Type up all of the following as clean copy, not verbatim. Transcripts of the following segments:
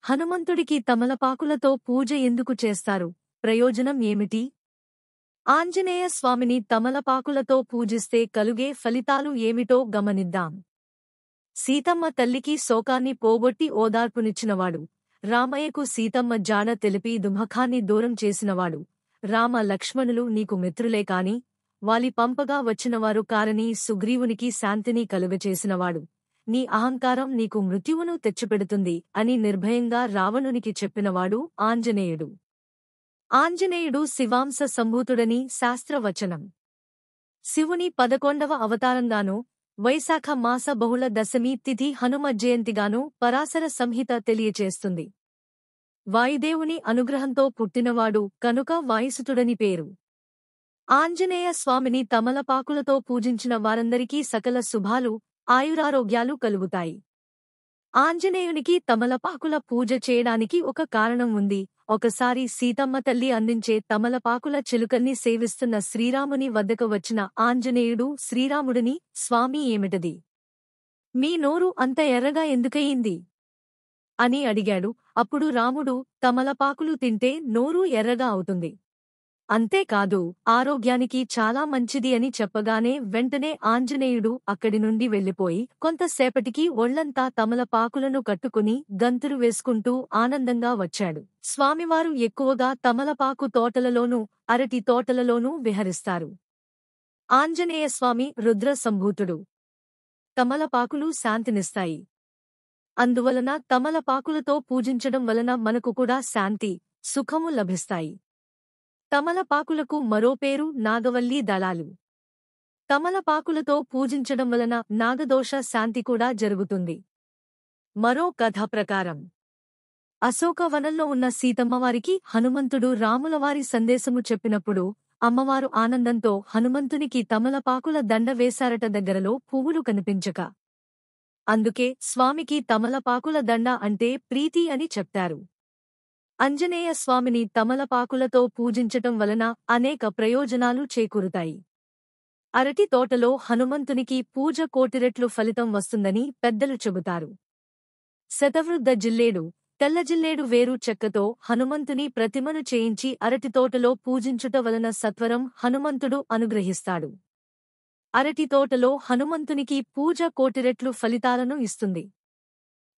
హనుమంతుడికి తమలపాకులతో పూజ ఎందుకు చేస్తారు? ప్రయోజనం ఏమిటి? ఆంజనేయ స్వామిని తమలపాకులతో పూజిస్తే కలుగే ఫలితాలు ఏమిటో గమనిద్దాం. సీతమ్మ తల్లికి శోకాన్ని పోగొట్టి ఓదార్పునిచ్చినవాడు. రామయ్యకు సీతమ్మ జాడ తెలిపి దుఃఖాన్ని దూరం చేసినవాడు. రామ లక్ష్మణులు నీకు మిత్రులే కాని వాలి పంపగా వచ్చినవారు కారని సుగ్రీవునికి శాంతిని కలుగచేసినవాడు. నీ అహంకారం నీకు మృత్యువును తెచ్చిపెడుతుంది అని నిర్భయంగా రావణునికి చెప్పినవాడు ఆంజనేయుడు. ఆంజనేయుడు శివాంశ సంభూతుడని శాస్త్రవచనం. శివుని 11వ అవతారంగానూ వైశాఖ మాస బహుళ దశమి తిథి హనుమ జయంతిగానూ పరాశర సంహిత తెలియచేస్తుంది. వాయుదేవుని అనుగ్రహంతో పుట్టినవాడు కనుక వాయుసుతుడని పేరు. ఆంజనేయ స్వామిని తమలపాకులతో పూజించిన వారందరికీ సకల శుభాలు, ఆయురారోగ్యాలు కలుగుతాయి. ఆంజనేయునికి తమలపాకుల పూజ చేయడానికి ఒక కారణం ఉంది. ఒకసారి సీతమ్మ తల్లి అందించే తమలపాకుల చిలుకల్ని సేవిస్తున్న శ్రీరాముని వద్దకు వచ్చిన ఆంజనేయుడు శ్రీరాముడిని, స్వామీ ఏమిటది? మీ నోరు అంత ఎర్రగా ఎందుకయింది? అని అడిగాడు. అప్పుడు రాముడు, తమలపాకులు తింటే నోరు ఎర్రగా అవుతుంది. అంతేకాదు ఆరోగ్యానికి చాలా మంచిది అని చెప్పగానే వెంటనే ఆంజనేయుడు అక్కడి నుండి వెళ్ళిపోయి కొంతసేపటికి ఒళ్లంతా తమలపాకులను కట్టుకుని గంతులు వేసుకుంటూ ఆనందంగా వచ్చాడు. స్వామివారు ఎక్కువగా తమలపాకు తోటలలోనూ అరటి తోటలలోనూ విహరిస్తారు. ఆంజనేయస్వామి రుద్ర సంభూతుడు. తమలపాకులు శాంతినిస్తాయి. అందువలన తమలపాకులతో పూజించడం వలన మనకు కూడా శాంతి, సుఖము లభిస్తాయి. తమలపాకులకు మరో పేరు నాగవల్లి దళాలు. తమలపాకులతో పూజించడం వలన నాగదోష శాంతి కూడా జరుగుతుంది. మరో కథ ప్రకారం అశోకవనంలో ఉన్న సీతమ్మవారికి హనుమంతుడు రాములవారి సందేశము చెప్పినప్పుడు అమ్మవారు ఆనందంతో హనుమంతునికి తమలపాకుల దండ వేశారట దగ్గరలో పువ్వులు కనిపించక. అందుకే స్వామికి తమలపాకుల దండ అంటే ప్రీతి అని చెప్తారు. ఆంజనేయ స్వామిని తమలపాకులతో పూజించటం వలన అనేక ప్రయోజనాలు చేకూరుతాయి. అరటి తోటలో హనుమంతునికి పూజ కోటిరెట్లు ఫలితం వస్తుందని పెద్దలు చెబుతారు. శతవృద్ధ జిల్లేడు, తెల్లజిల్లేడు వేరు చెక్కతో హనుమంతుని ప్రతిమను చేయించి అరటితోటలో పూజించుట వలన సత్వరం హనుమంతుడు అనుగ్రహిస్తాడు. అరటితోటలో హనుమంతునికి పూజ కోటిరెట్లు ఫలితాలను ఇస్తుంది.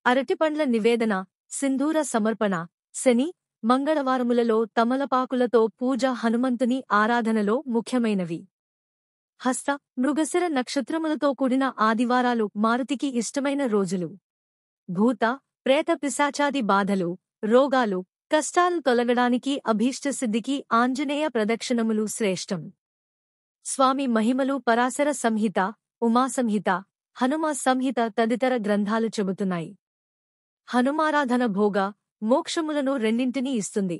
అరటిపండ్ల నివేదన, సింధూర సమర్పణ, శని, మంగళవారములలో తమలపాకులతో పూజ హనుమంతుని ఆరాధనలో ముఖ్యమైనవి. హస్త, మృగశిర నక్షత్రములతో కూడిన ఆదివారాలు మారుతికి ఇష్టమైన రోజులు. భూత, ప్రేత పిశాచాది బాధలు, రోగాలు, కష్టాలు తొలగడానికి అభీష్టసిద్ధికి ఆంజనేయ ప్రదక్షిణములు శ్రేష్టం. స్వామి మహిమలు పరాశర సంహిత, ఉమాసంహిత, హనుమ సంహిత తదితర గ్రంథాలు చెబుతున్నాయి. హనుమారాధన భోగ, మోక్షములను రెండింటినీ ఇస్తుంది.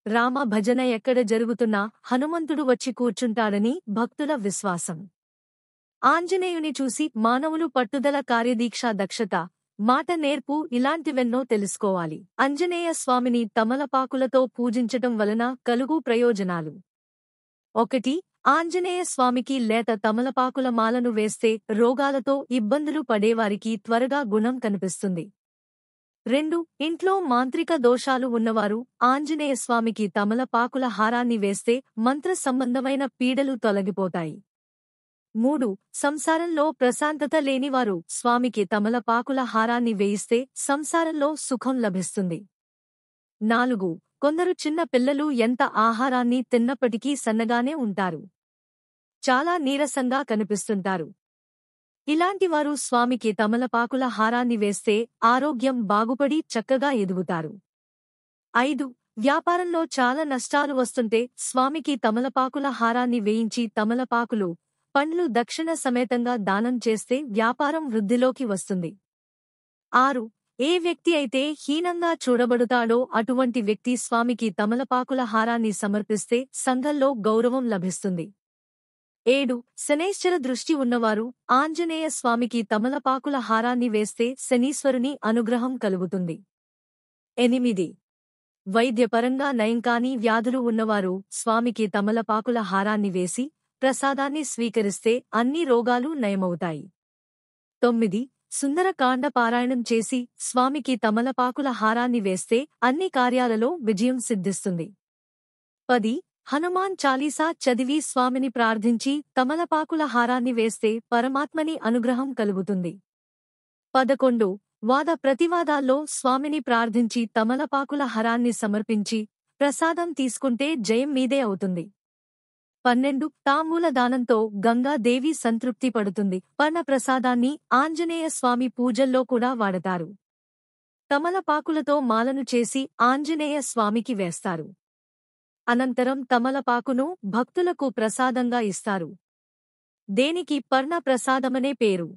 రామ భజన ఎక్కడ జరుగుతున్నా హనుమంతుడు వచ్చి కూర్చుంటాడని భక్తుల విశ్వాసం. ఆంజనేయుని చూసి మానవులు పట్టుదల, కార్యదీక్ష, దక్షత, మాట నేర్పు ఇలాంటివెన్నో తెలుసుకోవాలి. ఆంజనేయ స్వామిని తమలపాకులతో పూజించటం వలన కలుగు ప్రయోజనాలు. 1. ఆంజనేయ స్వామికి లేత తమలపాకుల మాలను వేస్తే రోగాలతో ఇబ్బందులు పడేవారికి త్వరగా గుణం కనిపిస్తుంది. 2. ఇంట్లో మాంత్రిక దోషాలు ఉన్నవారు ఆంజనేయస్వామికి తమలపాకుల హారాన్ని వేస్తే మంత్ర సంబంధమైన పీడలు తొలగిపోతాయి. 3. సంసారంలో ప్రశాంతత లేనివారు స్వామికి తమలపాకుల హారాన్ని వేయిస్తే సంసారంలో సుఖం లభిస్తుంది. 4. కొందరు చిన్న పిల్లలు ఎంత ఆహారాన్ని తిన్నప్పటికీ సన్నగానే ఉంటారు. చాలా నీరసంగా కనిపిస్తుంటారు. ఇలాంటివారు స్వామికి తమలపాకుల హారాన్ని వేస్తే ఆరోగ్యం బాగుపడి చక్కగా ఎదుగుతారు. 5. వ్యాపారంలో చాలా నష్టాలు వస్తుంటే స్వామికి తమలపాకుల హారాన్ని వేయించి తమలపాకులు, పండ్లు దక్షిణ సమేతంగా దానం చేస్తే వ్యాపారం వృద్ధిలోకి వస్తుంది. 6. ఏ వ్యక్తి అయితే హీనంగా చూడబడుతాడో అటువంటి వ్యక్తి స్వామికి తమలపాకుల హారాన్ని సమర్పిస్తే సంఘంలో గౌరవం లభిస్తుంది. 7. శనైశ్చర దృష్టి ఉన్నవారు ఆంజనేయ స్వామికి తమలపాకుల హారాన్ని వేస్తే శనీశ్వరుని అనుగ్రహం కలుగుతుంది. 8. వైద్యపరంగా నయంకాని వ్యాధులు ఉన్నవారు స్వామికి తమలపాకుల హారాన్ని వేసి ప్రసాదాన్ని స్వీకరిస్తే అన్ని రోగాలు నయమవుతాయి. 9. సుందరకాండ పారాయణం చేసి స్వామికి తమలపాకుల హారాన్ని వేస్తే అన్ని కార్యాలలో విజయం సిద్ధిస్తుంది. 10. హనుమాన్ చాలీసా చదివి స్వామిని ప్రార్థించి తమలపాకుల హారాన్ని వేస్తే పరమాత్మని అనుగ్రహం కలుగుతుంది. 11. వాద ప్రతివాదాల్లో స్వామిని ప్రార్థించి తమలపాకుల హారాన్ని సమర్పించి ప్రసాదం తీసుకుంటే జయం మీదే అవుతుంది. 12. తాంబూల దానంతో గంగాదేవి సంతృప్తి పడుతుంది. పర్ణ ప్రసాదాన్ని ఆంజనేయ స్వామి పూజల్లో కూడా వాడతారు. తమలపాకులతో మాలను చేసి ఆంజనేయ స్వామికి వేస్తారు. అనంతరం తమలపాకును భక్తులకు ప్రసాదంగా ఇస్తారు. దేనికి పర్ణ ప్రసాదమనే పేరు.